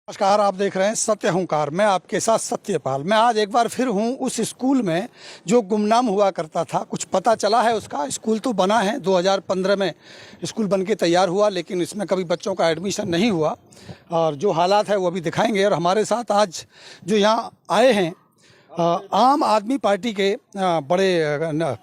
नमस्कार, आप देख रहे हैं सत्य हुंकार। मैं आपके साथ सत्यपाल। मैं आज एक बार फिर हूं उस स्कूल में जो गुमनाम हुआ करता था। कुछ पता चला है उसका। स्कूल तो बना है, 2015 में स्कूल बन के तैयार हुआ, लेकिन इसमें कभी बच्चों का एडमिशन नहीं हुआ और जो हालात है वो अभी दिखाएंगे। और हमारे साथ आज जो यहाँ आए हैं आम आदमी पार्टी के बड़े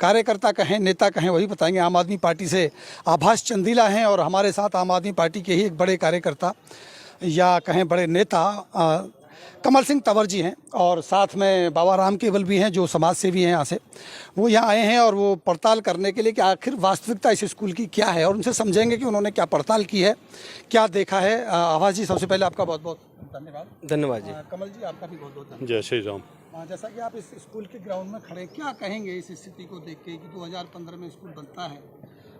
कार्यकर्ता कहें, नेता कहें, वही बताएंगे। आम आदमी पार्टी से आभास चंदीला हैं और हमारे साथ आम आदमी पार्टी के ही एक बड़े कार्यकर्ता या कहें बड़े नेता कमल सिंह तंवर जी हैं और साथ में बाबा राम केवल भी हैं जो समाज सेवी हैं यहाँ से। वो यहाँ आए हैं और वो पड़ताल करने के लिए कि आखिर वास्तविकता इस स्कूल की क्या है और उनसे समझेंगे कि उन्होंने क्या पड़ताल की है, क्या देखा है। आभास जी, सबसे पहले आपका बहुत बहुत धन्यवाद। धन्यवाद जी। कमल जी, आपका भी बहुत बहुत धन्यवाद। जय श्री राम। जैसा कि आप इस स्कूल के ग्राउंड में खड़े, क्या कहेंगे इस स्थिति को देख के कि 2015 में स्कूल बनता है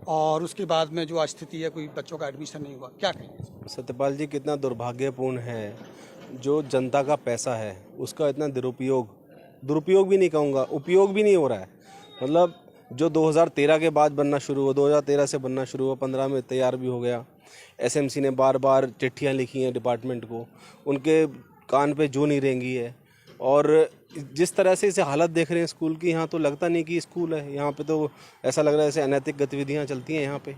और उसके बाद में जो स्थिति है, कोई बच्चों का एडमिशन नहीं हुआ, क्या कहेंगे? सत्यपाल जी, कितना दुर्भाग्यपूर्ण है जो जनता का पैसा है उसका इतना दुरुपयोग भी नहीं कहूँगा, उपयोग भी नहीं हो रहा है। मतलब जो 2013 के बाद बनना शुरू हुआ, 2013 से बनना शुरू हुआ, 15 में तैयार भी हो गया। एसएमसी ने बार बार चिट्ठियाँ लिखी हैं डिपार्टमेंट को, उनके कान पे जू नहीं रेंगी है। और जिस तरह से इसे हालत देख रहे हैं स्कूल की, यहाँ तो लगता नहीं कि स्कूल है। यहाँ पे तो ऐसा लग रहा है जैसे अनैतिक गतिविधियाँ चलती हैं यहाँ पे।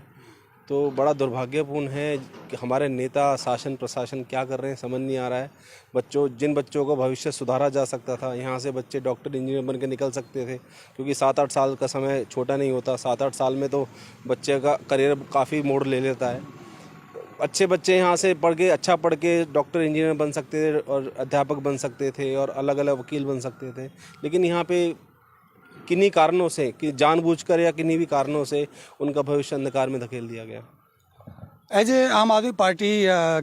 तो बड़ा दुर्भाग्यपूर्ण है कि हमारे नेता, शासन प्रशासन क्या कर रहे हैं समझ नहीं आ रहा है। जिन बच्चों का भविष्य सुधारा जा सकता था, यहाँ से बच्चे डॉक्टर इंजीनियर बन के निकल सकते थे, क्योंकि 7-8 साल का समय छोटा नहीं होता। 7-8 साल में तो बच्चे का करियर काफ़ी मोड़ ले लेता है। अच्छे बच्चे यहाँ से अच्छा पढ़ के डॉक्टर इंजीनियर बन सकते थे और अध्यापक बन सकते थे और अलग अलग वकील बन सकते थे। लेकिन यहाँ पे किन्हीं कारणों से, कि जानबूझकर या किन्हीं भी कारणों से, उनका भविष्य अंधकार में धकेल दिया गया। एज ए आम आदमी पार्टी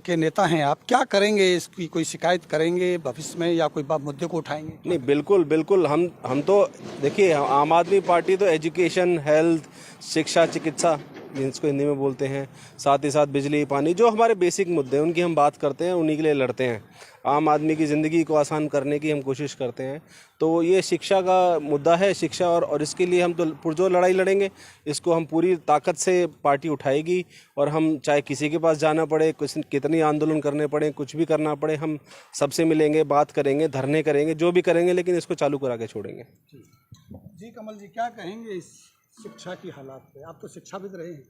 के नेता हैं आप, क्या करेंगे? इसकी कोई शिकायत करेंगे भविष्य में या कोई मुद्दे को उठाएंगे? नहीं, बिल्कुल बिल्कुल। हम तो देखिए, आम आदमी पार्टी तो एजुकेशन, हेल्थ, शिक्षा, चिकित्सा जिसको हिंदी में बोलते हैं, साथ ही साथ बिजली, पानी, जो हमारे बेसिक मुद्दे हैं उनकी हम बात करते हैं, उन्हीं के लिए लड़ते हैं। आम आदमी की ज़िंदगी को आसान करने की हम कोशिश करते हैं। तो ये शिक्षा का मुद्दा है, शिक्षा, और इसके लिए हम तो पुरजोर लड़ाई लड़ेंगे। इसको हम पूरी ताकत से पार्टी उठाएगी और हम चाहे किसी के पास जाना पड़े, कितनी आंदोलन करने पड़े, कुछ भी करना पड़े, हम सबसे मिलेंगे, बात करेंगे, धरने करेंगे, जो भी करेंगे, लेकिन इसको चालू करा के छोड़ेंगे। जी कमल जी, क्या कहेंगे इस शिक्षा की हालात पे? आप तो शिक्षाविद रहे हैं।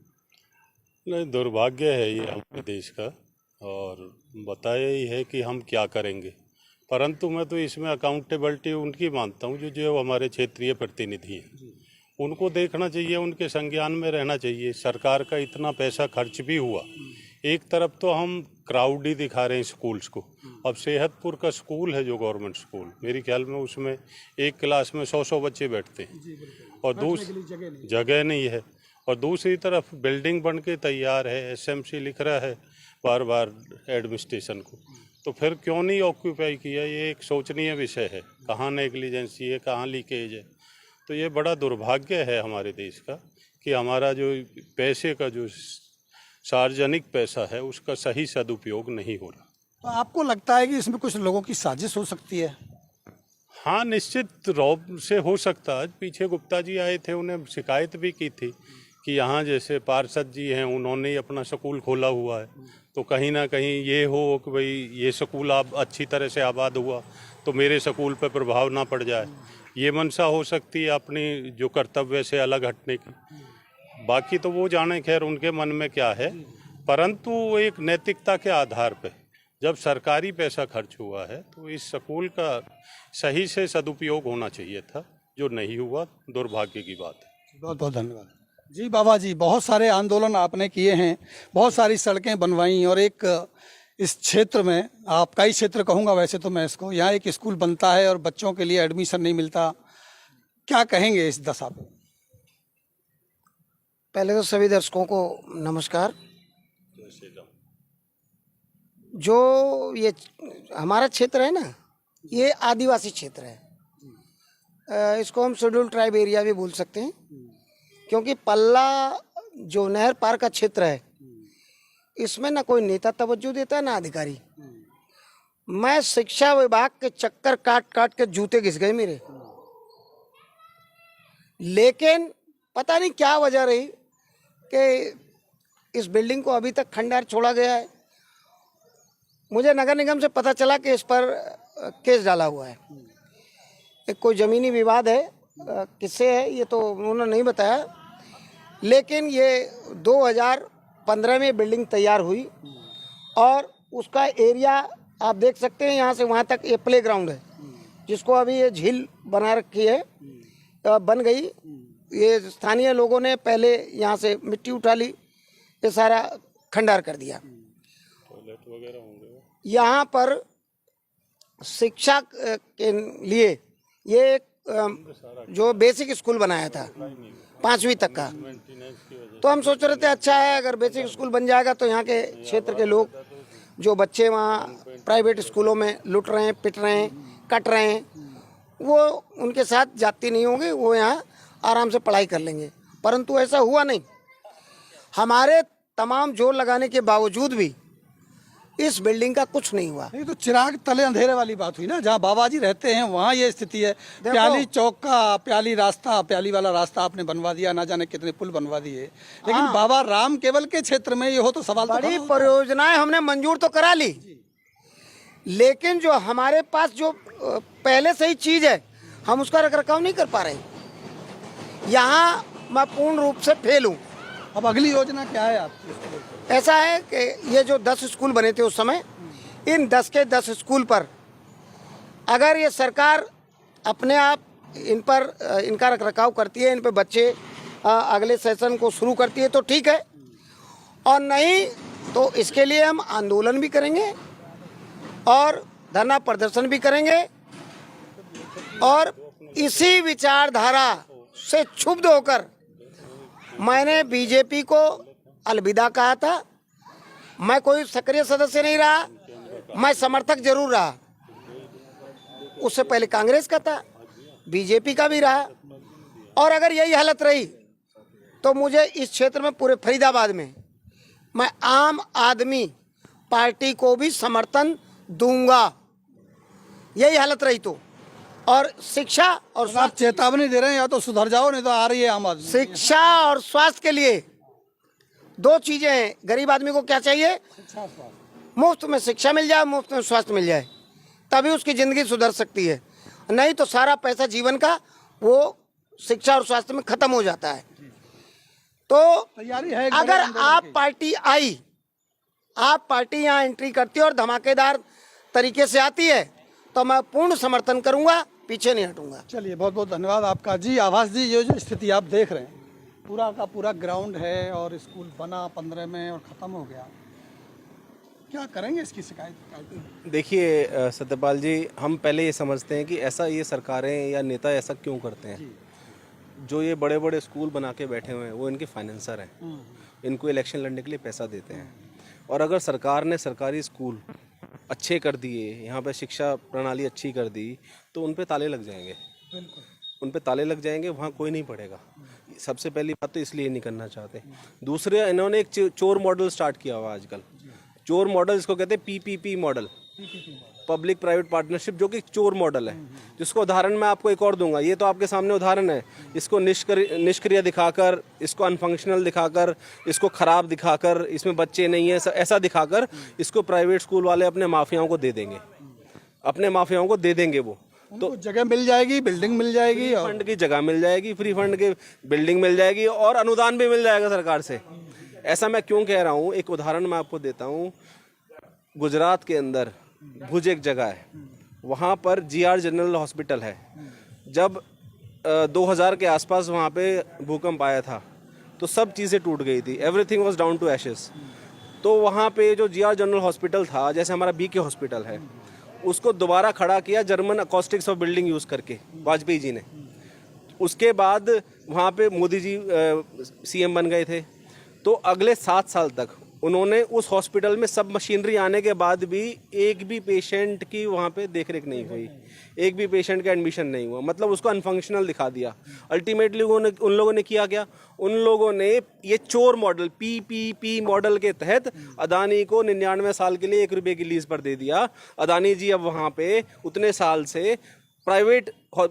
नहीं, दुर्भाग्य है ये हमारे देश का और बताया ही है कि हम क्या करेंगे। परंतु मैं तो इसमें अकाउंटेबिलिटी उनकी मानता हूँ जो हमारे क्षेत्रीय प्रतिनिधि हैं। उनको देखना चाहिए, उनके संज्ञान में रहना चाहिए। सरकार का इतना पैसा खर्च भी हुआ, एक तरफ तो हम क्राउड ही दिखा रहे हैं स्कूल्स को। अब सेहतपुर का स्कूल है जो गवर्नमेंट स्कूल, मेरे ख्याल में उसमें एक क्लास में 100 बच्चे बैठते हैं और जगह नहीं है। और दूसरी तरफ बिल्डिंग बन के तैयार है, एसएमसी लिख रहा है बार बार एडमिनिस्ट्रेशन को, तो फिर क्यों नहीं ऑक्यूपाई किया? ये एक सोचनीय विषय है। कहाँ नेग्लिजेंसी है, कहाँ लीकेज है। तो ये बड़ा दुर्भाग्य है हमारे देश का कि हमारा जो पैसे का, जो सार्वजनिक पैसा है, उसका सही सदुपयोग नहीं हो रहा। तो आपको लगता है कि इसमें कुछ लोगों की साजिश हो सकती है? हाँ, निश्चित रौब से हो सकता है। पीछे गुप्ता जी आए थे, उन्हें शिकायत भी की थी कि यहाँ जैसे पार्षद जी हैं, उन्होंने ही अपना स्कूल खोला हुआ है, तो कहीं ना कहीं ये हो कि भाई ये स्कूल अब अच्छी तरह से आबाद हुआ तो मेरे स्कूल पर प्रभाव ना पड़ जाए। ये मंशा हो सकती है अपनी जो कर्तव्य से अलग हटने की। बाकी तो वो जाने, खैर उनके मन में क्या है। परंतु एक नैतिकता के आधार पर जब सरकारी पैसा खर्च हुआ है तो इस स्कूल का सही से सदुपयोग होना चाहिए था, जो नहीं हुआ। दुर्भाग्य की बात है। बहुत बहुत धन्यवाद जी। बाबा जी, बहुत सारे आंदोलन आपने किए हैं, बहुत सारी सड़कें बनवाई और एक इस क्षेत्र में, आपका ही क्षेत्र कहूँगा वैसे तो मैं इसको, यहाँ एक स्कूल बनता है और बच्चों के लिए एडमिशन नहीं मिलता। क्या कहेंगे इस दशा पे? पहले तो सभी दर्शकों को नमस्कार। जो ये हमारा क्षेत्र है ना, ये आदिवासी क्षेत्र है। इसको हम शेड्यूल ट्राइब एरिया भी बोल सकते हैं, क्योंकि पल्ला जो नहर पार का क्षेत्र है, इसमें ना कोई नेता तवज्जो देता है ना अधिकारी। मैं शिक्षा विभाग के चक्कर काट काट के जूते घिस गए मेरे, लेकिन पता नहीं क्या वजह रही कि इस बिल्डिंग को अभी तक खंडहर छोड़ा गया है। मुझे नगर निगम से पता चला कि इस पर केस डाला हुआ है। एक कोई ज़मीनी विवाद है, किससे है ये तो उन्होंने नहीं बताया, लेकिन ये 2015 में बिल्डिंग तैयार हुई और उसका एरिया आप देख सकते हैं, यहाँ से वहाँ तक ये प्ले ग्राउंड है, जिसको अभी ये झील बना रखी है, बन गई। ये स्थानीय लोगों ने पहले यहाँ से मिट्टी उठा ली, ये सारा खंडार कर दिया। टॉयलेट वगैरह होंगे यहाँ पर शिक्षा के लिए ये एक जो बेसिक स्कूल बनाया था 5वीं तक का, तो हम सोच रहे थे अच्छा है अगर बेसिक स्कूल बन जाएगा तो यहाँ के क्षेत्र के लोग जो बच्चे वहाँ प्राइवेट स्कूलों में लुट रहे हैं, पिट रहे हैं, कट रहे हैं, वो उनके साथ जाती नहीं होंगे, वो यहाँ आराम से पढ़ाई कर लेंगे। परंतु ऐसा हुआ नहीं। हमारे तमाम जोर लगाने के बावजूद भी इस बिल्डिंग का कुछ नहीं हुआ। नहीं तो चिराग तले अंधेरे वाली बात हुई ना, जहाँ बाबा जी रहते हैं वहाँ ये स्थिति है। प्याली चौक का प्याली वाला रास्ता आपने बनवा दिया, ना जाने कितने पुल बनवा दिए, लेकिन बाबा राम केवल के क्षेत्र में ये हो तो सवाल बड़ी परियोजनाएं हमने मंजूर तो करा ली, लेकिन जो हमारे पास जो पहले से ही चीज है हम उसका रखरखाव नहीं कर पा रहे। यहाँ मैं पूर्ण रूप से फेल हूँ। अब अगली योजना क्या है आपकी? ऐसा है कि ये जो 10 स्कूल बने थे उस समय, इन 10 के 10 स्कूल पर अगर ये सरकार अपने आप इन पर इनका रखरखाव करती है, इन पे बच्चे अगले सेशन को शुरू करती है तो ठीक है, और नहीं तो इसके लिए हम आंदोलन भी करेंगे और धरना प्रदर्शन भी करेंगे। और इसी विचारधारा से क्षुब्ध होकर मैंने बीजेपी को अलविदा कहा था। मैं कोई सक्रिय सदस्य नहीं रहा, मैं समर्थक जरूर रहा। उससे पहले कांग्रेस का था, बीजेपी का भी रहा, और अगर यही हालत रही तो मुझे इस क्षेत्र में पूरे फरीदाबाद में मैं आम आदमी पार्टी को भी समर्थन दूंगा, यही हालत रही तो। और शिक्षा और आप चेतावनी दे रहे हैं या तो सुधर जाओ, नहीं तो आ रही है आम आदमी। शिक्षा और स्वास्थ्य के लिए 2 चीजें हैं। गरीब आदमी को क्या चाहिए? मुफ्त में शिक्षा मिल जाए, मुफ्त में स्वास्थ्य मिल जाए, तभी उसकी जिंदगी सुधर सकती है। नहीं तो सारा पैसा जीवन का वो शिक्षा और स्वास्थ्य में खत्म हो जाता है। तो तैयारी है अगर आप पार्टी यहाँ एंट्री करती है और धमाकेदार तरीके से आती है तो मैं पूर्ण समर्थन करूंगा, पीछे नहीं हटूंगा। चलिए, बहुत बहुत धन्यवाद आपका। जी आवास जी, ये जो स्थिति आप देख रहे हैं, पूरा का पूरा ग्राउंड है और स्कूल बना 15 में और ख़त्म हो गया, क्या करेंगे इसकी शिकायत? देखिए सत्यपाल जी, हम पहले ये समझते हैं कि ऐसा ये सरकारें या नेता ऐसा क्यों करते हैं। जो ये बड़े बड़े स्कूल बना के बैठे हुए हैं वो इनके फाइनेंसर हैं, इनको इलेक्शन लड़ने के लिए पैसा देते हैं। और अगर सरकार ने सरकारी स्कूल अच्छे कर दिए, यहाँ पे शिक्षा प्रणाली अच्छी कर दी, तो उन पे ताले लग जाएंगे। उन पे ताले लग जाएंगे, वहाँ कोई नहीं पढ़ेगा। सबसे पहली बात तो इसलिए नहीं करना चाहते। दूसरे, इन्होंने एक चोर मॉडल स्टार्ट किया हुआ आजकल। चोर मॉडल इसको कहते हैं, PPP model, public private partnership, जो कि चोर मॉडल है। जिसको उदाहरण मैं आपको एक और दूंगा, ये तो आपके सामने उदाहरण है। इसको निष्क्रिय दिखाकर, इसको अनफंक्शनल दिखाकर, इसको खराब दिखाकर, इसमें बच्चे नहीं है ऐसा दिखाकर, इसको प्राइवेट स्कूल वाले अपने माफियाओं को दे देंगे, अपने माफियाओं को दे देंगे। वो तो जगह मिल जाएगी, बिल्डिंग मिल जाएगी, फंड की जगह मिल जाएगी, फ्री फंड की बिल्डिंग मिल जाएगी और अनुदान भी मिल जाएगा सरकार से। ऐसा मैं क्यों कह रहा हूँ, एक उदाहरण मैं आपको देता हूँ। गुजरात के अंदर भुज एक जगह है, वहाँ पर GR जनरल हॉस्पिटल है। जब 2000 के आसपास वहाँ पे भूकंप आया था तो सब चीज़ें टूट गई थी, everything was down to ashes. तो वहाँ पे जो GR जनरल हॉस्पिटल था, जैसे हमारा BK हॉस्पिटल है, उसको दोबारा खड़ा किया German acoustics of building use करके, वाजपेयी जी ने। उसके बाद वहाँ पे मोदी जी CM बन गए थे। तो अगले 7 साल तक उन्होंने उस हॉस्पिटल में सब मशीनरी आने के बाद भी एक भी पेशेंट की वहाँ पे देखरेख नहीं हुई, एक भी पेशेंट का एडमिशन नहीं हुआ, मतलब उसको अनफंक्शनल दिखा दिया। अल्टीमेटली उन लोगों ने किया क्या, उन लोगों ने ये चोर मॉडल, PPP मॉडल के तहत अदानी को 99 साल के लिए 1 रुपये की लीज पर दे दिया। अदानी जी अब वहाँ पे उतने साल से प्राइवेट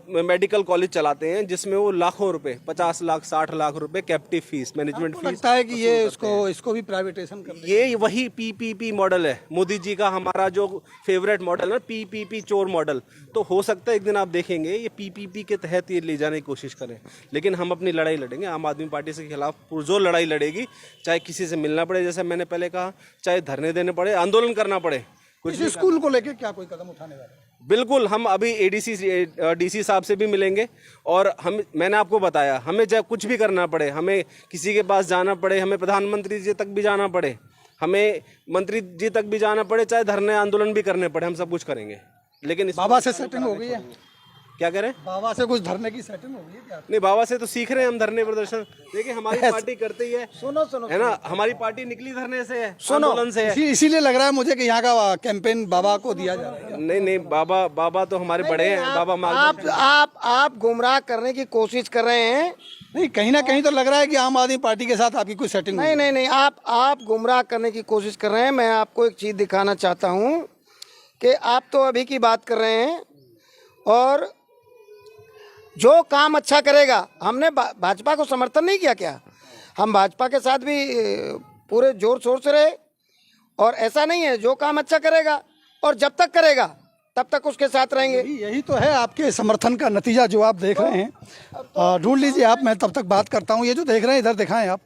मेडिकल कॉलेज चलाते हैं जिसमें वो लाखों रुपए, 50 लाख 60 लाख रुपए कैप्टिव फीस, मैनेजमेंट फीस। लगता है कि ये इसको भी प्राइवेटाइजेशन कर दें। ये वही पीपीपी मॉडल है, मोदी जी का हमारा जो फेवरेट मॉडल है, पीपीपी चोर मॉडल। तो हो सकता है एक दिन आप देखेंगे ये पीपीपी के तहत ये ले जाने की कोशिश करें, लेकिन हम अपनी लड़ाई लड़ेंगे। आम आदमी पार्टी के खिलाफ पुरजोर लड़ाई लड़ेगी, चाहे किसी से मिलना पड़े, जैसे मैंने पहले कहा, चाहे धरने देने पड़े, आंदोलन करना पड़े। इस स्कूल को लेके क्या कोई कदम उठाने वाले हैं? बिल्कुल, हम अभी डीसी साहब से भी मिलेंगे और मैंने आपको बताया, हमें चाहे कुछ भी करना पड़े, हमें किसी के पास जाना पड़े, हमें प्रधानमंत्री जी तक भी जाना पड़े, हमें मंत्री जी तक भी जाना पड़े, चाहे धरने आंदोलन भी करने पड़े, हम सब कुछ करेंगे। लेकिन बाबा से सेटिंग हो गई है? क्या कह रहे हैं? बाबा से कुछ धरने की सेटिंग हो गई है क्या? नहीं, बाबा से तो सीख रहे हैं हम धरने प्रदर्शन। देखिए हमारी पार्टी करती है, सुनो है ना, हमारी पार्टी निकली धरने से है, आंदोलन से है। इसीलिए लग रहा है मुझे कि यहाँ का कैंपेन बाबा को दिया जा रहा है। नहीं, बाबा तो हमारे बड़े हैं, बाबा आप गुमराह करने की कोशिश कर रहे हैं। नहीं, कहीं ना कहीं तो लग रहा है कि आम आदमी पार्टी के साथ आपकी कोई सेटिंग नहीं, आप गुमराह करने की कोशिश कर रहे हैं। मैं आपको एक चीज दिखाना चाहता हूँ कि आप तो अभी की बात कर रहे हैं, और जो काम अच्छा करेगा, हमने भाजपा को समर्थन नहीं किया क्या? हम भाजपा के साथ भी पूरे जोर शोर से रहे, और ऐसा नहीं है, जो काम अच्छा करेगा और जब तक करेगा तब तक उसके साथ रहेंगे। यही तो है आपके समर्थन का नतीजा जो आप देख रहे हैं। ढूंढ लीजिए आप, मैं तब तक बात करता हूँ। ये जो देख रहे हैं इधर दिखाएं आप,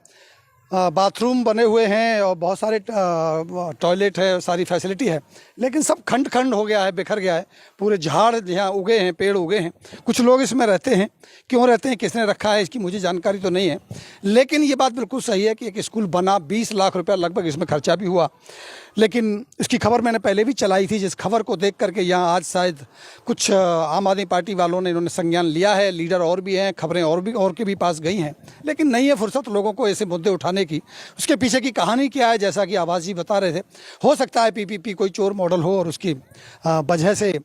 बाथरूम बने हुए हैं और बहुत सारे टॉयलेट है, सारी फैसिलिटी है, लेकिन सब खंड खंड हो गया है, बिखर गया है। पूरे झाड़ यहाँ उगे हैं, पेड़ उगे हैं। कुछ लोग इसमें रहते हैं, क्यों रहते हैं, किसने रखा है, इसकी मुझे जानकारी तो नहीं है। लेकिन ये बात बिल्कुल सही है कि एक स्कूल बना, 20 लाख रुपया लगभग इसमें खर्चा भी हुआ, लेकिन इसकी खबर मैंने पहले भी चलाई थी, जिस खबर को देख करके यहाँ आज शायद कुछ आम आदमी पार्टी वालों ने इन्होंने संज्ञान लिया है। लीडर और भी हैं, खबरें और के भी पास गई हैं, लेकिन नहीं है फुर्सत लोगों को ऐसे मुद्दे उठाने की। उसके पीछे की कहानी क्या है, जैसा कि आवाज़ जी बता रहे थे, हो सकता है पीपीपी कोई चोर मॉडल हो और उसकी वजह से